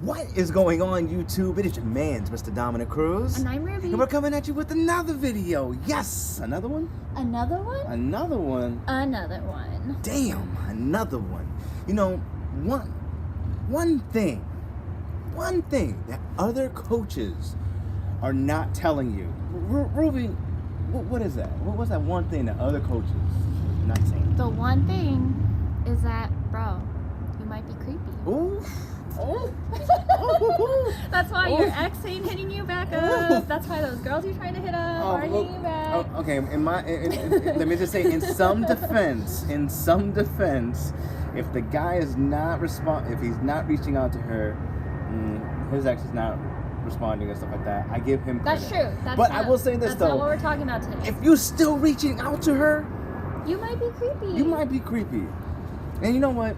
What is going on, YouTube? It is your man's Mr. Dominic Cruz. And I'm Ruby. And we're coming at you with another video. Yes! Another one? Another one? Another one. Another one. Damn, another one. You know, one thing that other coaches are not telling you. Ruby, what is that? What was that one thing that other coaches are not saying? The one thing is that, bro, you might be creepy. Ooh. Oh. That's why your ex ain't hitting you back up. That's why those girls you're trying to hit up are hitting you back. Oh, okay, let me just say, in some defense, if the guy is not if he's not reaching out to her, his ex is not responding and stuff like that, I give him credit. That's true. But I will say this that's though. That's not what we're talking about today. If you're still reaching out to her, you might be creepy. You might be creepy. And you know what?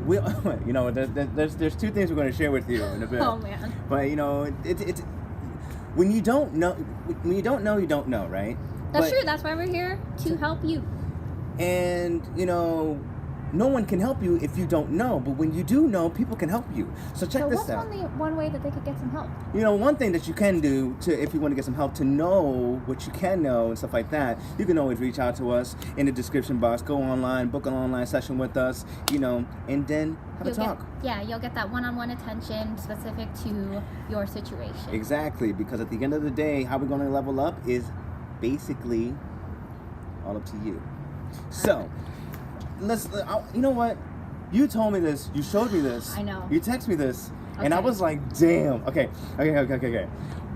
There's two things we're going to share with you in a bit. Oh man! But you know, it's when you don't know, you don't know, right? That's true. That's why we're here to help you. And you know, no one can help you if you don't know. But when you do know, people can help you. So check this out. What's one way that they could get some help? You know, one thing that you can do if you want to get some help to know what you can know and stuff like that, you can always reach out to us in the description box. Go online, book an online session with us, you know, and then have a talk. You'll get that one-on-one attention specific to your situation. Exactly, because at the end of the day, how we're going to level up is basically all up to you. So, you know what? You told me this. You showed me this. I know. You texted me this, okay. And I was like, "Damn." Okay.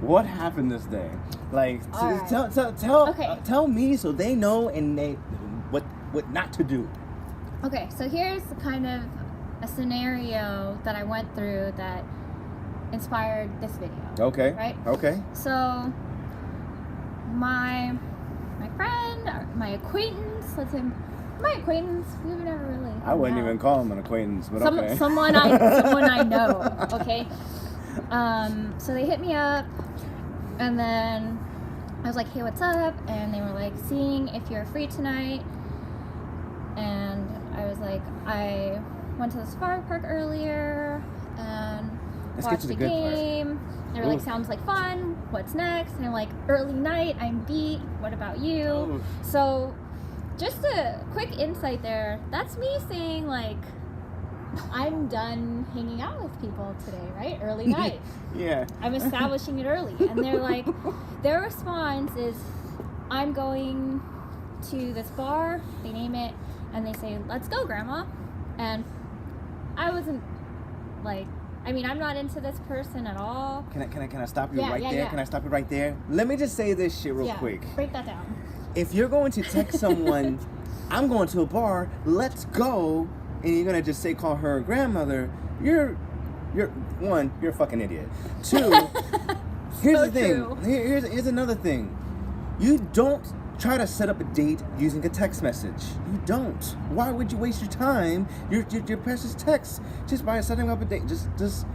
What happened this day? Like, tell me so they know and they what not to do. Okay, so here's kind of a scenario that I went through that inspired this video. Okay. Right. Okay. So my friend, or my acquaintance, my acquaintance, we've never really. I wouldn't even call him an acquaintance, but okay. Someone I know. Okay. So they hit me up, and then I was like, "Hey, what's up?" And they were like, "Seeing if you're free tonight." And I was like, "I went to the safari park earlier and watched the game." They were like, "Sounds like fun. What's next?" And I'm like, "Early night. I'm beat. What about you?" Ooh. So. Just a quick insight there. That's me saying, like, I'm done hanging out with people today, right? Early night. Yeah. I'm establishing it early. And they're like, their response is, I'm going to this bar, they name it, and they say, "Let's go, Grandma." And I wasn't, like, I mean, I'm not into this person at all. Can I stop you right there? Yeah. Can I stop you right there? Let me just say this shit real quick. Break that down. If you're going to text someone, "I'm going to a bar, let's go," and you're gonna just call her grandmother, you're a fucking idiot. Two, here's the thing. Here's another thing. You don't try to set up a date using a text message. You don't. Why would you waste your time, your precious text, just by setting up a date? Just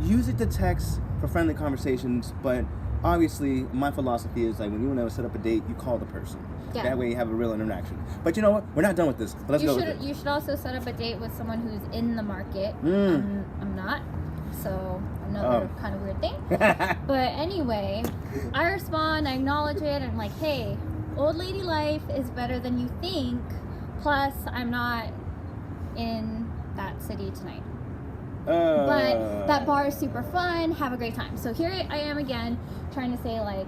use it to text for friendly conversations, but obviously, my philosophy is like when you want to set up a date, you call the person. Yeah. That way you have a real interaction. But you know what? We're not done with this. But let's go with it. You should also set up a date with someone who's in the market. I'm not. So another kind of weird thing. But anyway, I respond, I acknowledge it, I'm like, "Hey, old lady life is better than you think. Plus, I'm not in that city tonight. But that bar is super fun. Have a great time." So here I am again, trying to say, like,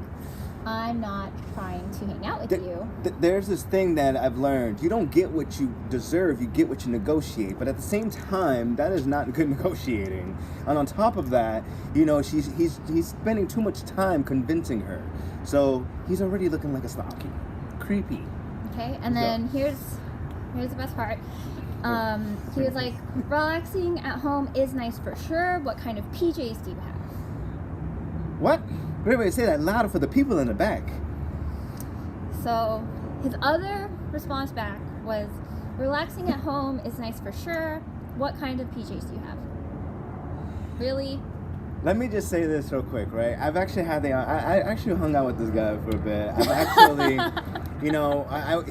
I'm not trying to hang out with you. There's this thing that I've learned. You don't get what you deserve. You get what you negotiate. But at the same time, that is not good negotiating. And on top of that, you know, he's spending too much time convincing her. So he's already looking like a stalker. Creepy. Okay, and then here's the best part. He was like, "Relaxing at home is nice for sure. What kind of PJs do you have?" What? Wait, say that louder for the people in the back. So his other response back was, "Relaxing at home is nice for sure. What kind of PJs do you have?" Really? Let me just say this real quick, right? I've actually had I actually hung out with this guy for a bit. I've actually, you know, I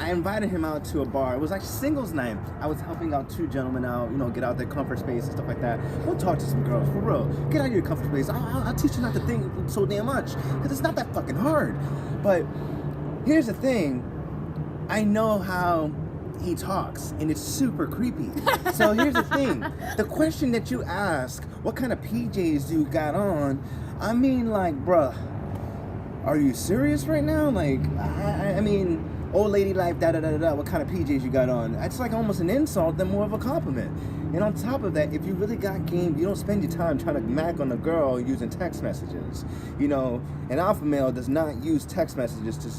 invited him out to a bar. It was like singles night. I was helping out 2 gentlemen out, you know, get out their comfort space and stuff like that. Go talk to some girls, for real. Get out of your comfort space. I'll teach you not to think so damn much, because it's not that fucking hard. But here's the thing. I know how he talks, and it's super creepy. So here's the thing. The question that you ask, what kind of PJs do you got on? I mean, like, bruh, are you serious right now? Like, I mean, old lady life, da-da-da-da-da, what kind of PJs you got on? It's like almost an insult than more of a compliment. And on top of that, if you really got game, you don't spend your time trying to mac on a girl using text messages. You know, an alpha male does not use text messages to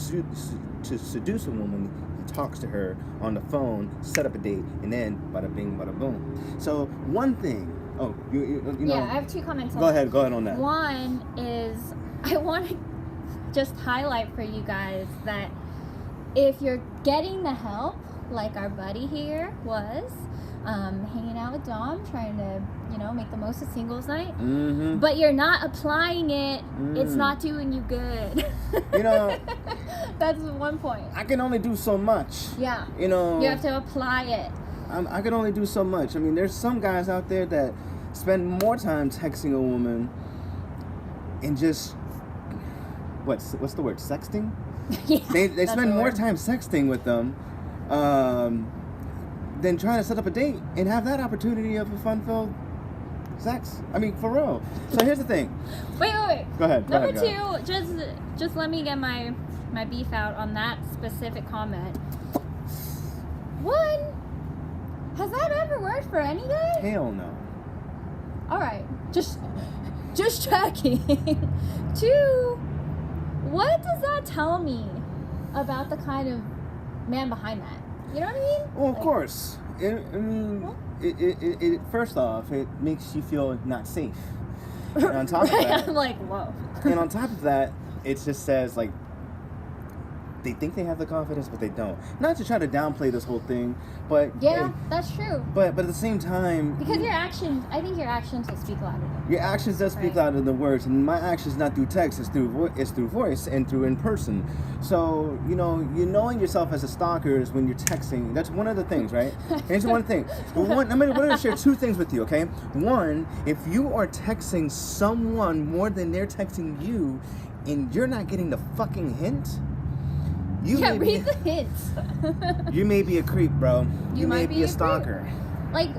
seduce a woman. Talks to her on the phone, set up a date, and then bada bing, bada boom. So one thing. Oh, you know. Yeah, I have 2 comments. Go ahead on that. One is I want to just highlight for you guys that if you're getting the help, like our buddy here was, hanging out with Dom, trying to, you know, make the most of singles night, but you're not applying it, it's not doing you good. You know, that's one point. I can only do so much. Yeah. You know, you have to apply it. I can only do so much. I mean, there's some guys out there that spend more time texting a woman and just what's the word? Sexting? Yeah, they spend more time sexting with them than trying to set up a date and have that opportunity of a fun-filled sex. I mean, for real. So here's the thing. Wait. Go ahead. Number 2, just let me get my beef out on that specific comment. 1, has that ever worked for any guy? Hell no. All right, just checking. 2, what does that tell me about the kind of man behind that? You know what I mean? Well, of course. It first off, it makes you feel not safe. And on top of that, I'm like, whoa. And on top of that, it just says, like, they think they have the confidence, but they don't. Not to try to downplay this whole thing, but yeah, that's true. But at the same time, because I think your actions will speak louder than your actions does speak louder than words, and my actions not through text, it's through voice and through in person. So you knowing yourself as a stalker is when you're texting. That's one of the things, right? Here's one thing. I'm going to share 2 things with you, okay? One, if you are texting someone more than they're texting you, and you're not getting the fucking hint. Read the hints. You may be a creep, bro. You may be a stalker. Creep. Like,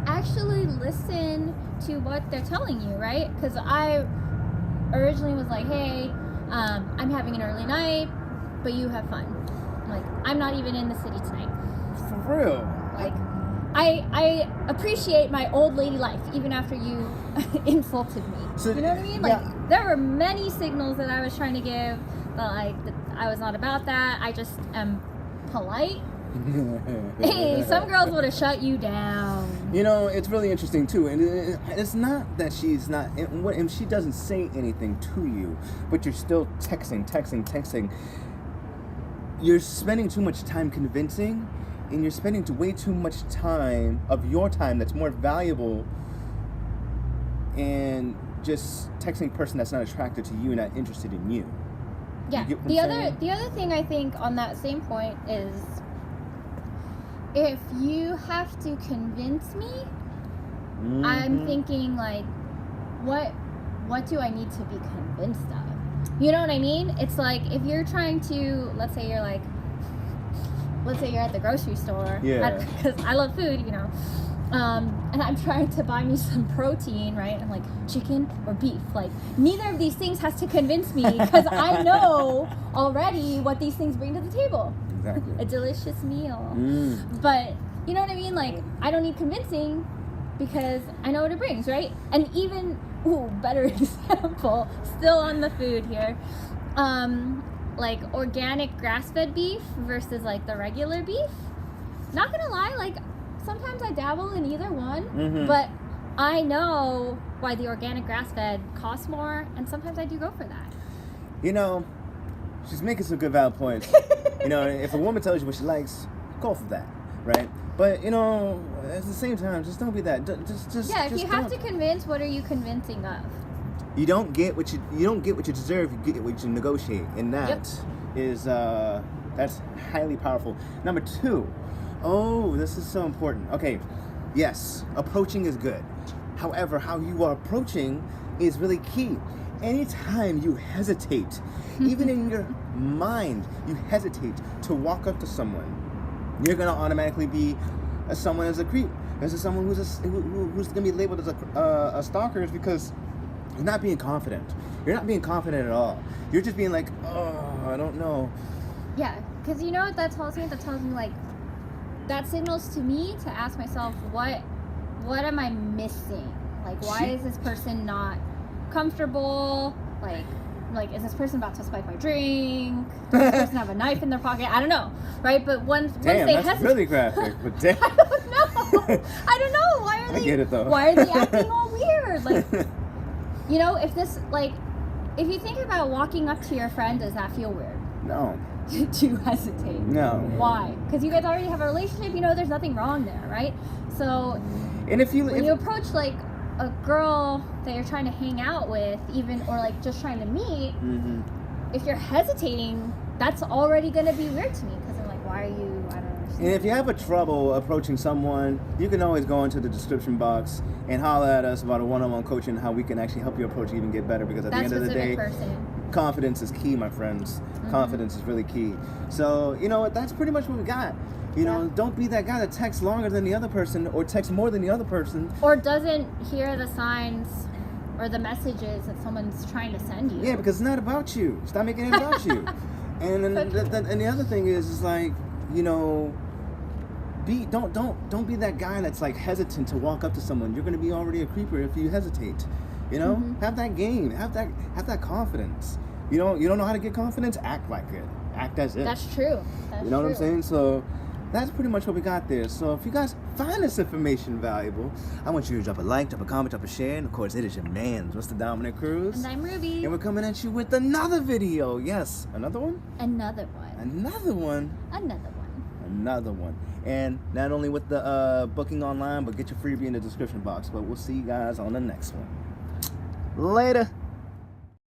actually listen to what they're telling you, right? Because I originally was like, hey, I'm having an early night, but you have fun. Like, I'm not even in the city tonight. For real. Like, I appreciate my old lady life, even after you insulted me. So, you know what I mean? Like, there were many signals that I was trying to give, but like, I was not about that. I just am polite. Hey, some girls would have shut you down. You know, it's really interesting too, and it's not that she's not. And she doesn't say anything to you, but you're still texting. You're spending too much time convincing, and you're spending way too much time of your time that's more valuable, and just texting a person that's not attracted to you and not interested in you. Yeah. The other thing I think on that same point is, if you have to convince me, I'm thinking like, what do I need to be convinced of? You know what I mean? It's like, if you're trying to, let's say you're at the grocery store. Yeah. Because I love food, you know. And I'm trying to buy me some protein, right? I'm like, chicken or beef? Like, neither of these things has to convince me, because I know already what these things bring to the table. Exactly. A delicious meal. But, you know what I mean? Like, I don't need convincing, because I know what it brings, right? And even, better example, still on the food here. Like, organic grass-fed beef versus, like, the regular beef. Not gonna lie, like, sometimes I dabble in either one, but I know why the organic grass-fed costs more, and sometimes I do go for that. You know, she's making some good valid points. You know, if a woman tells you what she likes, go for that. right? But you know, at the same time, just don't be that. Just Yeah, if just you have don't. to convince, what are you convincing of? You don't get what you deserve. You get what you negotiate, and that is that's highly powerful. Number 2, this is so important. Okay, yes, approaching is good. However, how you are approaching is really key. Anytime you hesitate, even in your mind, you hesitate to walk up to someone, you're gonna automatically be someone as a creep. This is someone who's gonna be labeled as a stalker, is because you're not being confident. You're not being confident at all. You're just being like, oh, I don't know. Yeah, because you know what that tells me? That tells me, like, that signals to me to ask myself, what am I missing? Like, why is this person not comfortable? Like, is this person about to spike my drink? Does this person have a knife in their pocket? I don't know, right? But once they that's hesitate, really graphic. But damn. I don't know. I don't know. Why are they? I get it though. Why are they acting all weird? Like, you know, if you think about walking up to your friend, does that feel weird? No. Do you hesitate? No. Why? Because you guys already have a relationship. You know, there's nothing wrong there, right? So, And when you approach like a girl that you're trying to hang out with, even, or like just trying to meet, if you're hesitating, that's already going to be weird to me, because I'm like, why are you? I don't understand. And if you have a trouble approaching someone, you can always go into the description box and holler at us about a one-on-one coaching, how we can actually help your approach even get better. Because at the end of the day, confidence is key, my friends. Confidence is really key. So, you know what? That's pretty much what we got. You know, don't be that guy that texts longer than the other person, or texts more than the other person, or doesn't hear the signs or the messages that someone's trying to send you. Yeah, because it's not about you. Stop making it about you. And then and the other thing is like, you know, don't be that guy that's like hesitant to walk up to someone. You're going to be already a creeper if you hesitate. You know, have that game, have that confidence. You don't know how to get confidence? Act like it. Act as if. That's true. You know what I'm saying? So that's pretty much what we got there. So if you guys find this information valuable, I want you to drop a like, drop a comment, drop a share, and of course it is your man, Mr. Dominic Cruz. And I'm Ruby. And we're coming at you with another video. Yes, another one? Another one. Another one. Another one. Another one. And not only with the booking online, but get your freebie in the description box. But we'll see you guys on the next one. Later.